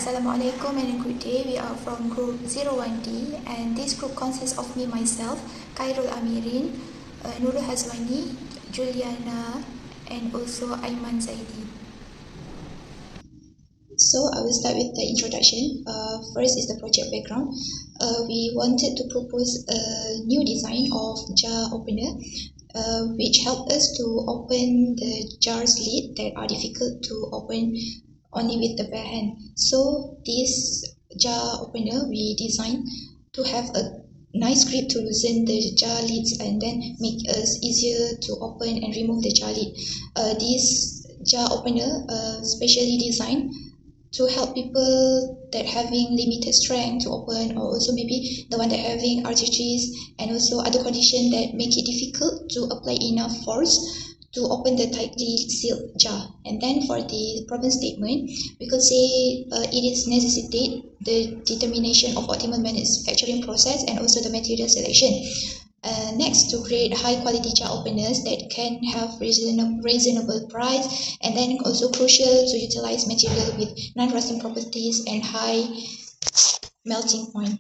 Assalamualaikum and good day. We are from group 01D and this group consists of me, myself, Khairul Amirin, Nurul Hazwani, Juliana and also Aiman Zaidi. So I will start with the introduction. First is the project background. We wanted to propose a new design of jar opener which help us to open the jar's lid that are difficult to open only with the bare hand. So this jar opener we designed to have a nice grip to loosen the jar lids and then make us easier to open and remove the jar lid. This jar opener specially designed to help people that having limited strength to open, or also maybe the one that having arthritis and also other condition that make it difficult to apply enough force to open the tightly sealed jar. And then for the problem statement, we could say it is necessitate the determination of optimal manufacturing process and also the material selection. Next, to create high quality jar openers that can have reasonable price, and then also crucial to utilize material with non-rusting properties and high melting point.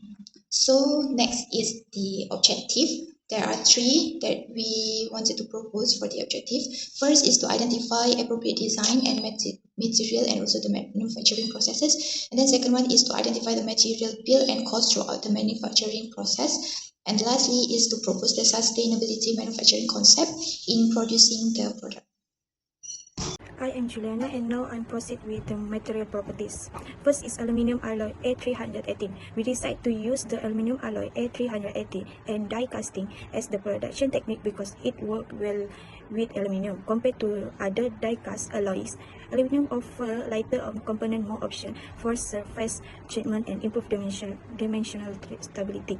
So next is the objective. There are three that we wanted to propose for the objective. First is to identify appropriate design and material and also the manufacturing processes. And then second one is to identify the material bill and cost throughout the manufacturing process. And lastly is to propose the sustainability manufacturing concept in producing the product. I am Juliana and now I'm proceed with the material properties. First is aluminium alloy A318. We decide to use the aluminium alloy A380 and die casting as the production technique because it works well with aluminium compared to other die cast alloys. Aluminium offer lighter component, more option for surface treatment and improve dimensional stability.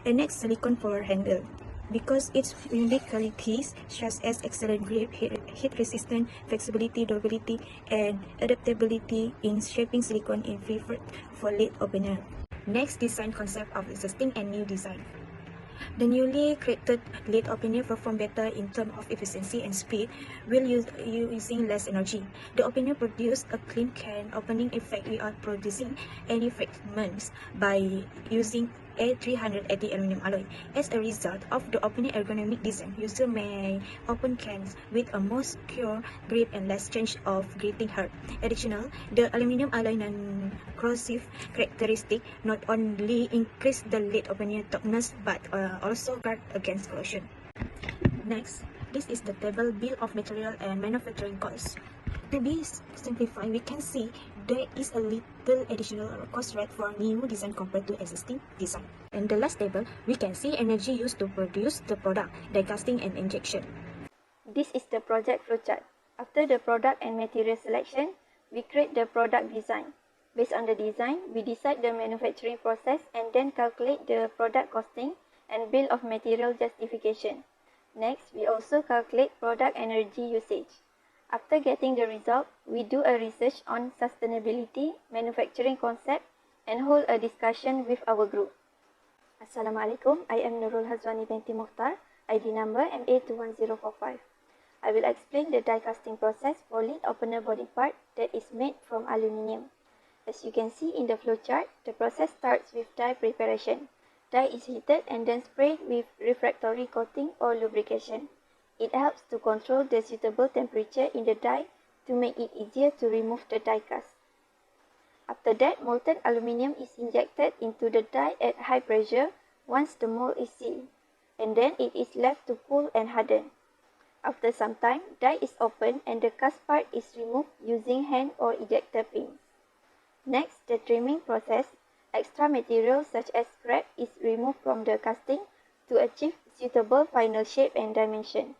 And next, silicone for handle. Because its unique qualities such as excellent grip, heat resistance, flexibility, durability, and adaptability in shaping silicone is preferred for lid opener. Next, design concept of existing and new design. The newly created lid opener perform better in terms of efficiency and speed while using less energy. The opener produces a clean can opening effect without producing any fragments by using A380 aluminum alloy. As a result of the opening ergonomic design, user may open cans with a more secure grip and less chance of getting hurt. Additionally, the aluminum alloy non-corrosive characteristic not only increase the lid opening toughness but also guard against corrosion. Next, this is the table bill of material and manufacturing costs. To be simplified, we can see there is a little additional cost rate for new design compared to existing design. In the last table, we can see energy used to produce the product, die casting and injection. This is the project flowchart. After the product and material selection, we create the product design. Based on the design, we decide the manufacturing process and then calculate the product costing and bill of material justification. Next, we also calculate product energy usage. After getting the result, we do a research on sustainability, manufacturing concept, and hold a discussion with our group. Assalamualaikum, I am Nurul Hazwani binti Mukhtar, ID number MA21045. I will explain the die casting process for lid opener body part that is made from aluminium. As you can see in the flowchart, the process starts with die preparation. Die is heated and then sprayed with refractory coating or lubrication. It helps to control the suitable temperature in the die to make it easier to remove the die cast. After that, molten aluminium is injected into the die at high pressure once the mold is sealed, and then it is left to cool and harden. After some time, die is opened and the cast part is removed using hand or ejector pins. Next, the trimming process. Extra material such as scrap is removed from the casting to achieve suitable final shape and dimension.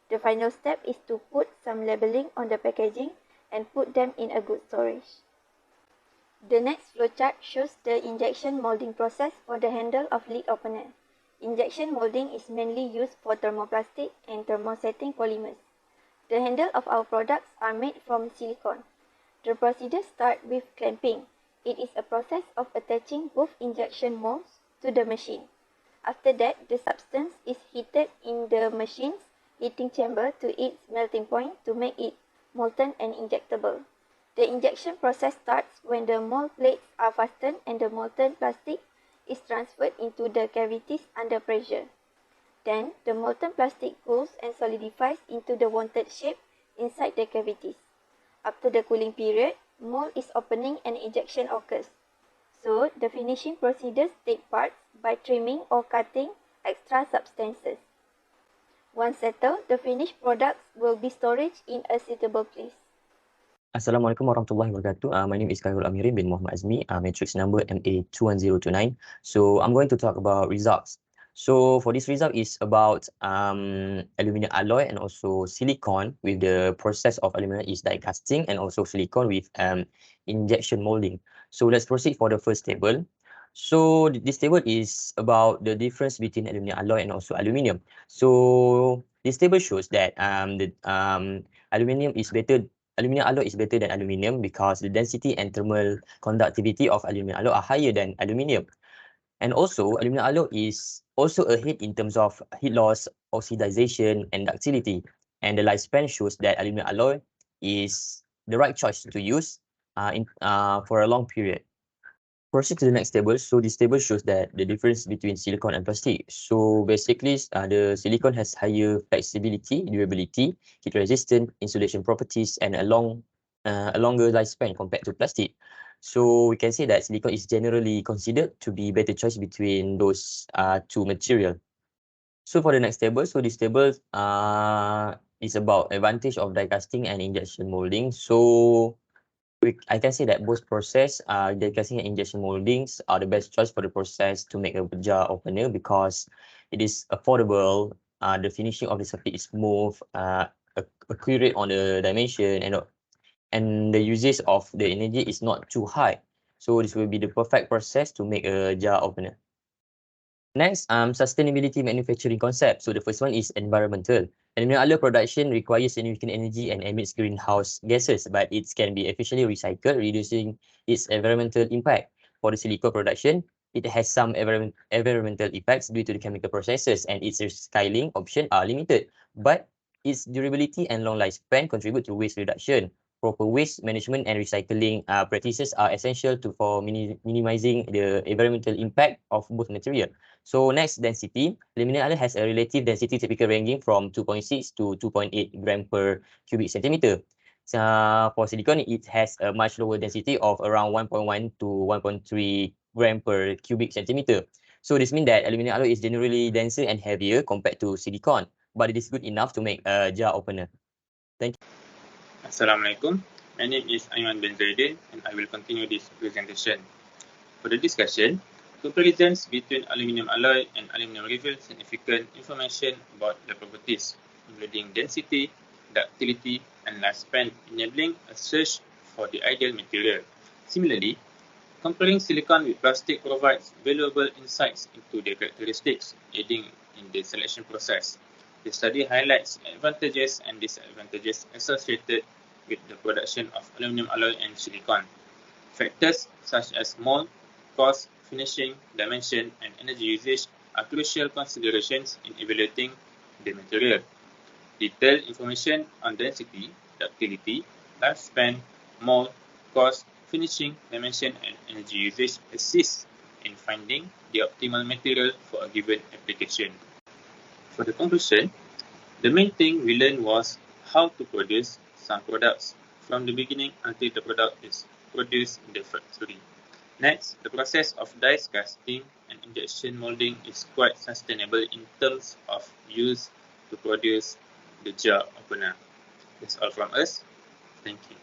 The final step is to put some labeling on the packaging and put them in a good storage. The next flowchart shows the injection molding process for the handle of lid opener. Injection molding is mainly used for thermoplastic and thermosetting polymers. The handle of our products are made from silicone. The procedure starts with clamping. It is a process of attaching both injection molds to the machine. After that, the substance is heated in the machine's heating chamber to its melting point to make it molten and injectable. The injection process starts when the mold plates are fastened and the molten plastic is transferred into the cavities under pressure. Then, the molten plastic cools and solidifies into the wanted shape inside the cavities. After the cooling period, mold is opening and injection occurs. So, the finishing procedures take part by trimming or cutting extra substances. Once settled, the finished products will be stored in a suitable place. Assalamualaikum warahmatullahi wabarakatuh. My name is Khairul Amirin bin Muhammad Azmi, matrix number MA21029. So I'm going to talk about results. So for this result is about aluminum alloy and also silicon with the process of aluminum is die casting and also silicon with injection molding. So let's proceed for the first table. So this table is about the difference between aluminum alloy and also aluminum. So this table shows that aluminum alloy is better than aluminium because the density and thermal conductivity of aluminum alloy are higher than aluminium. And also, aluminum alloy is also ahead in terms of heat loss, oxidization, and ductility. And the lifespan shows that aluminum alloy is the right choice to use for a long period. Proceed to the next table. So this table shows that the difference between silicon and plastic. So basically, the silicon has higher flexibility, durability, heat resistant, insulation properties, and a longer lifespan compared to plastic. So we can say that silicon is generally considered to be better choice between those two materials. So for the next table, so this table is about advantage of die casting and injection molding. So I can say that both process, die casting and injection moldings are the best choice for the process to make a jar opener because it is affordable. The finishing of the circuit is smooth, accurate on the dimension, and the usage of the energy is not too high. So this will be the perfect process to make a jar opener. Next, sustainability manufacturing concept. So the first one is environmental. Aluminum alloy production requires significant energy and emits greenhouse gases, but it can be efficiently recycled, reducing its environmental impact. For the silicon production, it has some environmental effects due to the chemical processes, and its recycling options are limited. But its durability and long lifespan contribute to waste reduction. Proper waste management and recycling practices are essential for minimizing the environmental impact of both materials. So next, density. Aluminum alloy has a relative density typically ranging from 2.6 to 2.8 gram per cubic centimeter. For silicon, it has a much lower density of around 1.1 to 1.3 gram per cubic centimeter. So this means that aluminum alloy is generally denser and heavier compared to silicon, but it is good enough to make a jar opener. Thank you. Assalamualaikum. My name is Ayman bin Zaidin and I will continue this presentation. For the discussion, comparisons between aluminum alloy and aluminum reveal significant information about the properties, including density, ductility, and lifespan, enabling a search for the ideal material. Similarly, comparing silicon with plastic provides valuable insights into their characteristics, aiding in the selection process. The study highlights advantages and disadvantages associated with the production of aluminum alloy and silicon. Factors such as mold, cost, finishing, dimension, and energy usage are crucial considerations in evaluating the material. Detailed information on density, ductility, lifespan, mold, cost, finishing, dimension, and energy usage assists in finding the optimal material for a given application. For the conclusion, the main thing we learned was how to produce some products from the beginning until the product is produced in the factory. Next, the process of die casting and injection molding is quite sustainable in terms of use to produce the jar opener. That's all from us. Thank you.